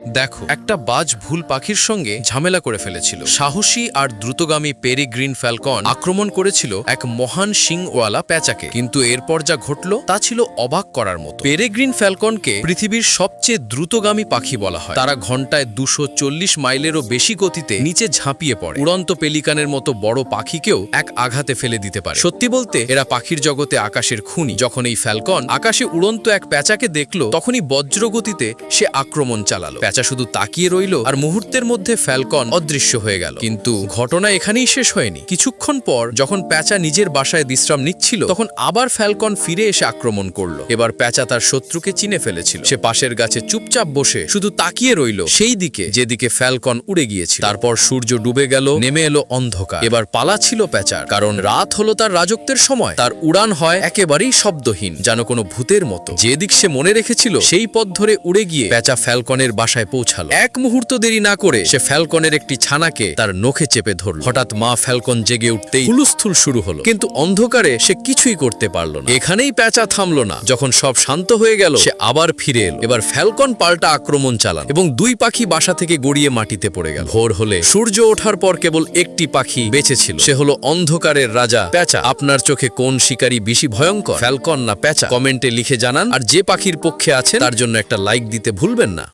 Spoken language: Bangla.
দেখো, একটা বাজ ভুল পাখির সঙ্গে ঝামেলা করে ফেলেছিল। সাহসী আর দ্রুতগামী পেরিগ্রিন ফ্যালকন আক্রমণ করেছিল এক মহান শিংওয়ালা প্যাঁচাকে, কিন্তু এরপর যা ঘটল তা ছিল অবাক করার মতো। পেরিগ্রিন ফ্যালকনকে পৃথিবীর সবচেয়ে দ্রুতগামী পাখি বলা হয়। তারা ঘন্টায় 240 মাইলেরও বেশি গতিতে নিচে ঝাঁপিয়ে পড়ে। উড়ন্ত পেলিকানের মতো বড় পাখিকেও এক আঘাতে ফেলে দিতে পারে। সত্যি বলতে এরা পাখির জগতে আকাশের খুনি। যখন এই ফ্যালকন আকাশে উড়ন্ত এক প্যাঁচাকে দেখল, তখনই বজ্রগতিতে সে আক্রমণ চালালো। প্যাঁচা শুধু তাকিয়ে রইল, আর মুহূর্তের মধ্যে ফ্যালকন অদৃশ্য হয়ে গেল। কিন্তু ঘটনা এখানেই শেষ হয়নি। কিছুক্ষণ পর যখন প্যাঁচা নিজের বাসায় বিশ্রাম নিচ্ছিল, তখন আবার ফ্যালকন ফিরে এসে আক্রমণ করলো। এবার প্যাঁচা তার শত্রুকে চিনে ফেলেছিল। সে পাশের গাছে চুপচাপ বসে শুধু তাকিয়ে রইল সেই দিকে যেদিকে ফ্যালকন উড়ে গিয়েছিল। তারপর সূর্য ডুবে গেল, নেমে এলো অন্ধকার। এবার পালা ছিল প্যাঁচার, কারণ রাত হলো তার রাজত্বের সময়। তার উড়ান হয় একেবারেই শব্দহীন, যেন কোনো ভূতের মতো। যে দিক সে মনে রেখেছিল সেই পথ ধরে উড়ে গিয়ে প্যাঁচা ফ্যালকনের বাসায় পৌঁছালো। এক মুহূর্ত দেরি না করে সে ফ্যালকনের একটি ছানাকে তার নখে চেপে ধরল। হঠাৎ মা ফ্যালকন জেগে উঠতেই হুলস্থুল শুরু হলো, কিন্তু অন্ধকারে সে কিছুই করতে পারল না। এখানেই প্যাঁচা থামলো না। যখন সব শান্ত হয়ে গেল, সে আবার ফিরে এলো। এবার ফ্যালকন পাল্টা আক্রমণ চালান এবং দুই পাখি বাসা থেকে গড়িয়ে মাটিতে পড়ে গেল। ভোর হলে সূর্য ওঠার পর কেবল একটি পাখি বেঁচে ছিল। সে হলো অন্ধকারের রাজা প্যাঁচা। আপনার চোখে কোন শিকারী বেশি ভয়ঙ্কর, ফ্যালকন না প্যাঁচা? কমেন্টে লিখে জানান। আর যে পাখির পক্ষে আছে তার জন্য একটা লাইক দিতে ভুলবেন না।